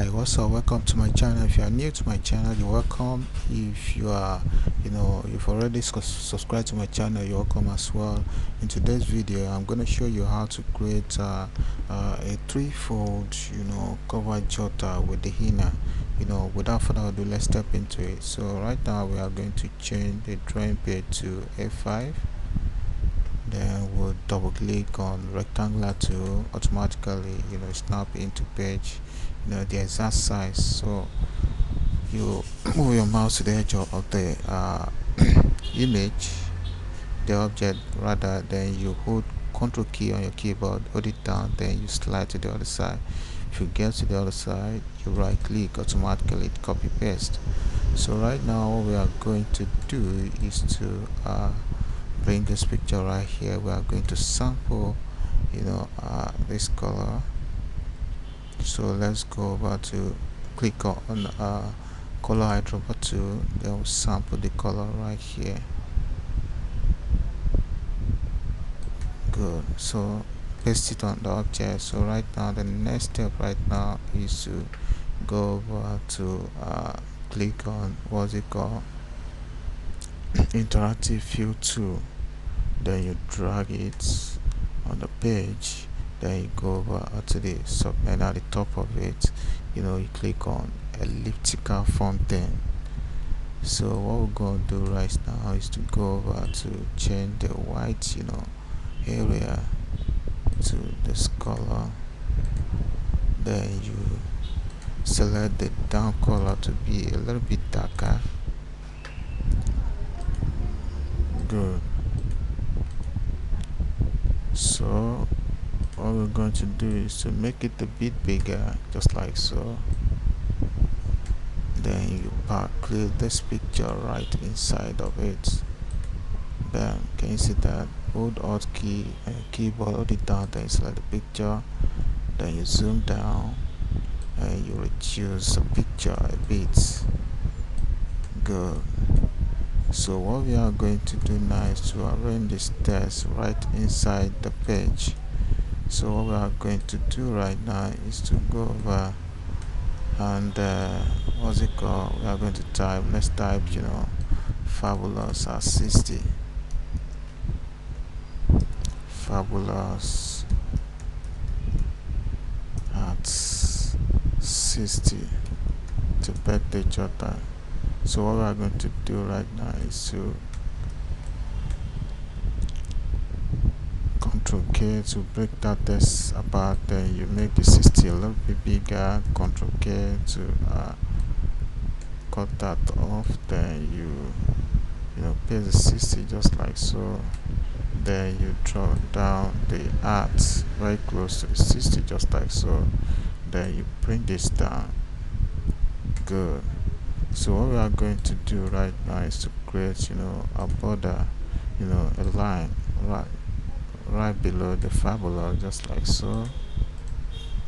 Hi, what's up? Welcome to my channel. If you are new to my channel, you're welcome. If you are, you've already subscribed to my channel, you're welcome as well. In today's video, I'm going to show you how to create a three-fold, cover jotter with the henna. Without further ado, let's step into it. So right now, we are going to change the drawing page to A5. Then we'll double click on rectangular tool, automatically snap into page the exact size. So you move your mouse to the edge of the image, the object rather, then you hold Ctrl key on your keyboard, hold it down, then you slide to the other side. If you get to the other side, you right click, automatically copy paste. So right now what we are going to do is to bring this picture right here. We are going to sample this color. So let's go over to click on color eyedropper tool, then we'll sample the color right here. Good. So paste it on the object. So right now the next step right now is to go over to click on what's it called, interactive fill tool, then you drag it on the page, then you go over to the submenu at the top of it, you click on elliptical fountain. So what we're going to do right now is to go over to change the white area to this color, then you select the down color to be a little bit darker. Good. So what we're going to do is to make it a bit bigger, just like so. Then you click this picture right inside of it. Then can you see that? Hold Alt key and keyboard, hold it down, then you select the picture, then you zoom down and you reduce the picture a bit. Good. So what we are going to do now is to arrange this text right inside the page. So what we are going to do right now is to go over and what's it called, we are going to type, let's type fabulous at 60, fabulous at 60 to birthday jotter. So what we are going to do right now is to Ctrl K to break that text apart, then you make the 60 a little bit bigger, Ctrl K to cut that off, then you paste the 60 just like so, then you draw down the art very close to the 60 just like so, then you bring this down. Good. So what we are going to do right now is to create a border, a line right below the fabulous just like so.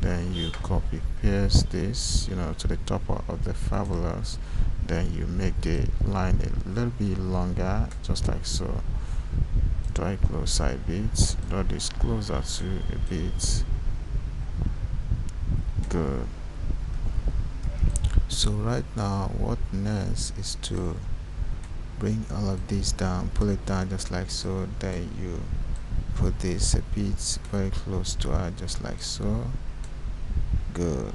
Then you copy paste this to the top of the fabulous, then you make the line a little bit longer just like so. Draw it closer a bit, draw this closer to a bit. Good. So right now what next is to bring all of this down, pull it down just like so, then you put this a bit very close to her just like so. Good.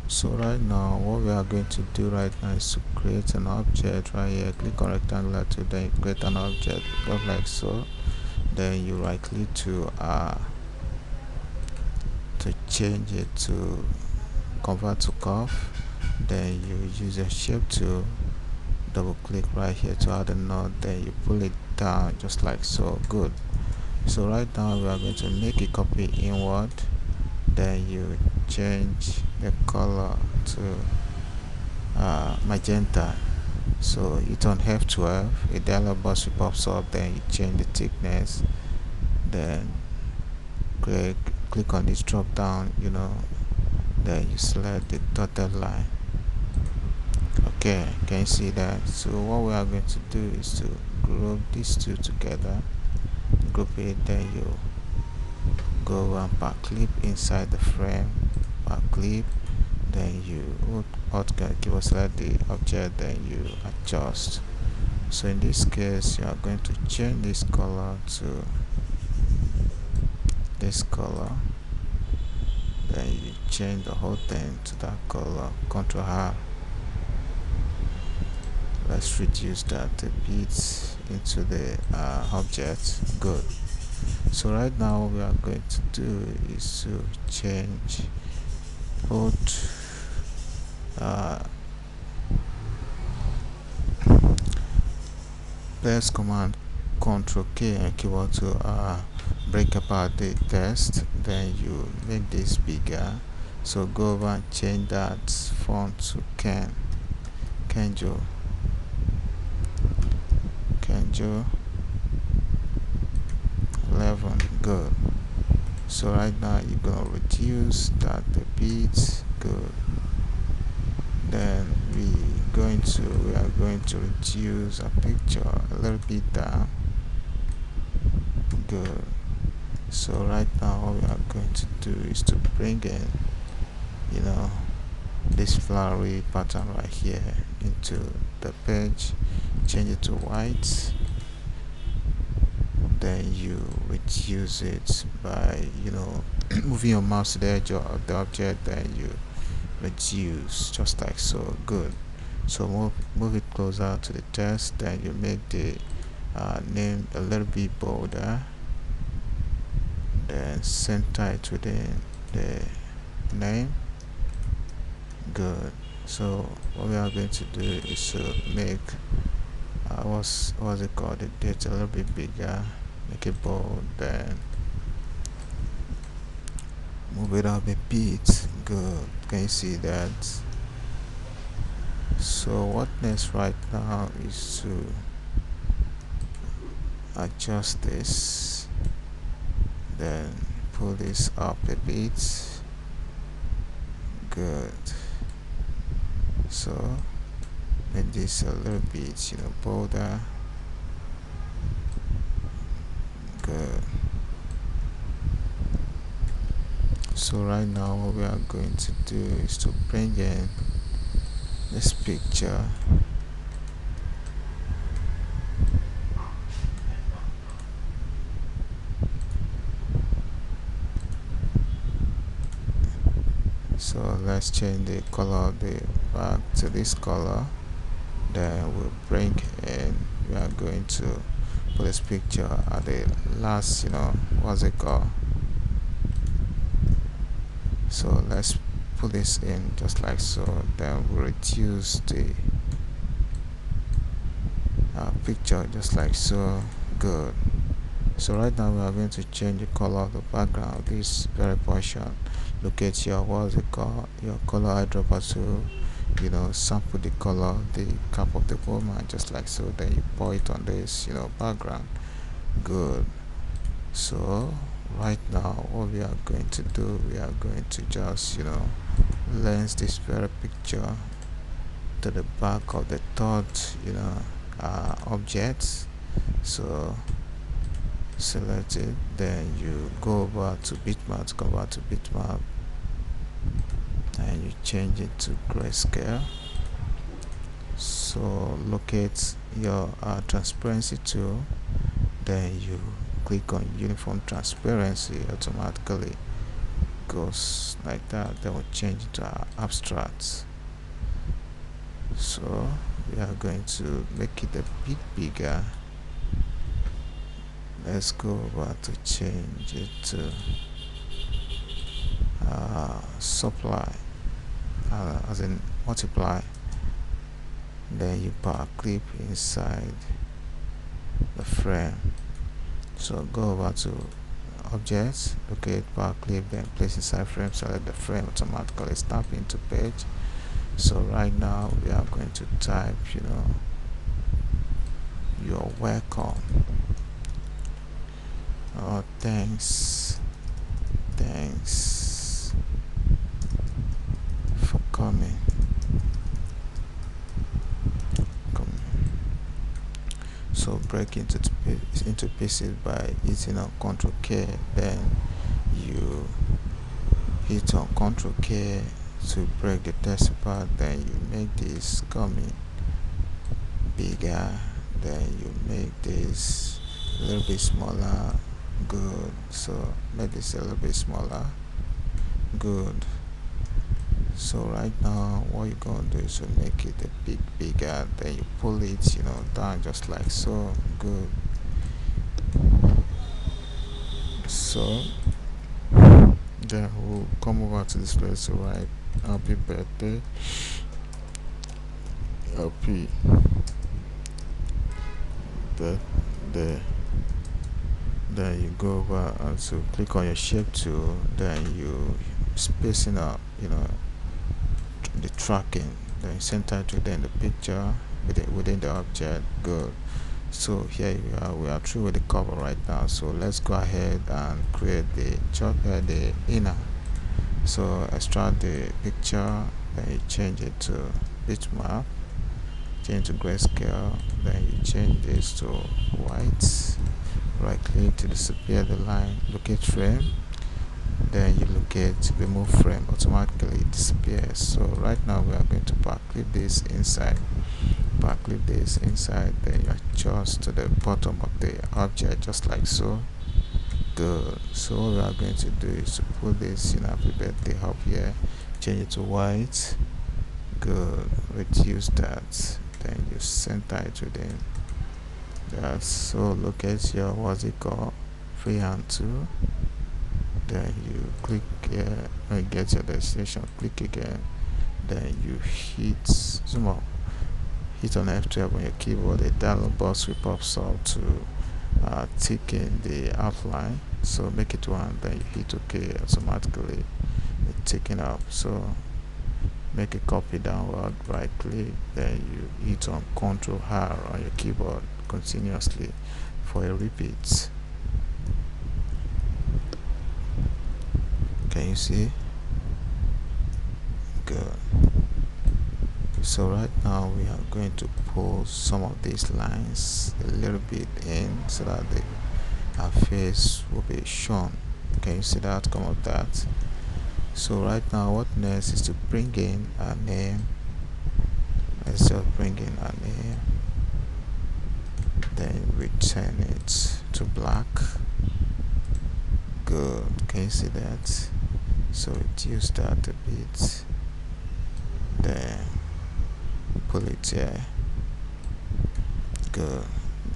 So right now what we are going to do right now is to create an object right here. Click on rectangular tool, then you create an object just like so, then you right click to change it to convert to curve, then you use your shape tool, double click right here to add a node, then you pull it down just like so. Good. So right now we are going to make a copy inward, then you change the color to magenta. So hit on F12, a dialog box pops up, then you change the thickness, then click on this drop down, then you select the dotted line. Okay, can you see that? So what we are going to do is to group these two together, group it, then you go and pack clip inside the frame, pack clip, then you alt keyboard select the object, then you adjust. So in this case, you are going to change this color to this color, then you change the whole thing to that color. Ctrl R. Let's reduce that a bit into the object. Good. So right now what we are going to do is to change both press command Ctrl K and keyboard to break apart the text, then you make this bigger. So go over and change that font to Kenjo 11. Good. So right now you're gonna reduce that a bit. Good. Then we are going to reduce a picture a little bit down. Good. So right now what we are going to do is to bring in, this flowery pattern right here into the page, change it to white, then you reduce it by moving your mouse to the edge of the object, then you reduce just like so. Good. So move it closer to the text, then you make the name a little bit bolder, then center it within the name. Good. So what we are going to do is to make what's it called, the date a little bit bigger, make it bold, then move it up a bit. Good. Can you see that? So what next right now is to adjust this, then pull this up a bit. Good. So make this a little bit bolder. Good. So right now what we are going to do is to bring in this picture. So let's change the color of the back to this color, then we'll bring in, we are going to put this picture at the last, what's it called. So let's put this in just like so, then we'll reduce the picture just like so. Good. So right now we are going to change the color of the background, this very portion. Locate your your color eyedropper to sample the color of the cap of the woman just like so, then you pour it on this background. Good. So right now what we are going to do, we are going to just lens this very picture to the back of the third object. So select it, then you go over to bitmap, and you change it to grayscale. So locate your transparency tool, then you click on uniform transparency, automatically goes like that. Then we'll change it to abstract. So we are going to make it a bit bigger. Let's go over to change it to supply, as in multiply, then you power clip inside the frame. So go over to objects, locate power clip, then place inside frame, select the frame, automatically snap into page. So right now we are going to type you're welcome. Oh, thanks for coming. So break into pieces by hitting on Ctrl K, then you hit on Ctrl K to break the text apart, then you make this coming bigger, then you make this a little bit smaller. Good. So make this a little bit smaller. Good. So right now what you're going to do is to make it a bit bigger, then you pull it, down just like so. Good. So then we'll come over to this place to write happy birthday, happy birthday. Then you go over and so click on your shape tool, then you spacing up the tracking, then center to then the picture within the object. Good. So here we are through with the cover right now. So let's go ahead and create the inner. So extract the picture, then you change it to bitmap, change to grayscale, then you change this to white. Right click to disappear the line, locate frame, then you locate remove frame, automatically it disappears. So right now we are going to backclip this inside, then you adjust to the bottom of the object just like so. Good. So what we are going to do is to put this happy birthday up here, change it to white. Good. Reduce that, then you center it within that. So locate your freehand tool, then you click here when you get your destination, click again, then you hit zoom up, hit on F12 on your keyboard. A dialog box will pop up to tick in the outline, so make it 1, then you hit OK, automatically it's taken up. So make a copy downward, right click, then you hit on Ctrl R on your keyboard continuously for a repeat. Can you see? Good. So right now we are going to pull some of these lines a little bit in so that our face will be shown. Can you see the outcome of that? So right now what next is to bring in our name. Let's just bring in our name, then return it to black. Good. Can you see that? So reduce that a bit, then pull it here. Good.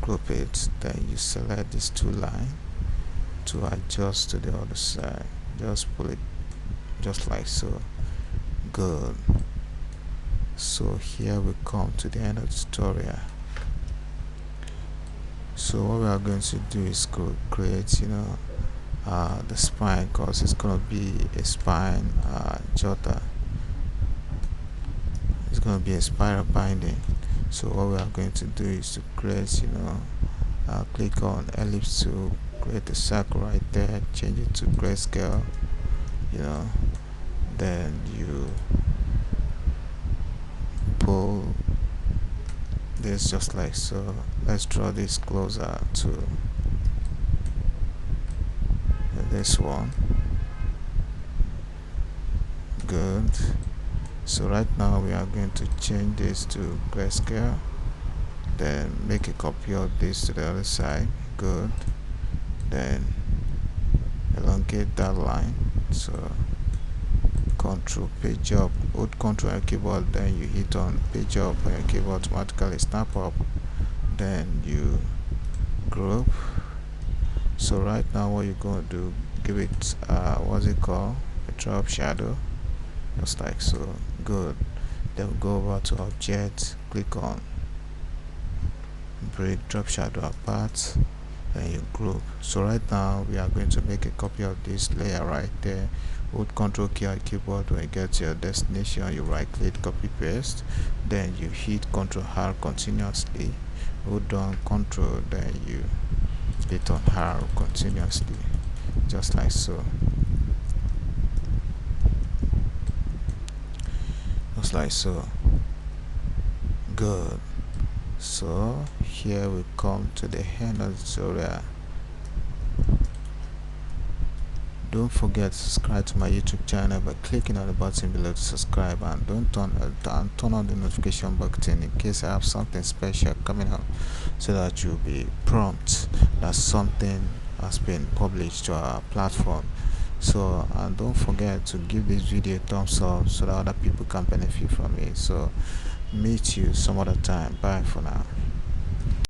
Group it, then you select these two lines to adjust to the other side. Just pull it just like so. Good. So here we come to the end of the tutorial. So what we are going to do is create the spine, because it's going to be a spine jotter. It's going to be a spiral binding. So what we are going to do is to create click on ellipse to create a circle right there, change it to grayscale, then you pull this just like so. Let's draw this closer to this one. Good. So right now we are going to change this to grayscale, then make a copy of this to the other side. Good. Then elongate that line. So Control page up, hold Control on your keyboard, then you hit on page up on your keyboard, automatically snap up, then you group. So right now what you're going to do, give it a drop shadow just like so. Good. Then we'll go over to object, click on break drop shadow apart, then you group. So right now we are going to make a copy of this layer right there. Hold Ctrl key on your keyboard. When you get to your destination, you right click, copy paste, then you hit Ctrl R continuously. Hold down Ctrl, then you hit on R continuously just like so. Just like so. Good. So here we come to the end of the tutorial. Don't forget to subscribe to my YouTube channel by clicking on the button below to subscribe, and don't turn on the notification button in case I have something special coming up, so that you'll be prompt that something has been published to our platform. So, and don't forget to give this video a thumbs up so that other people can benefit from it. So meet you some other time. Bye for now.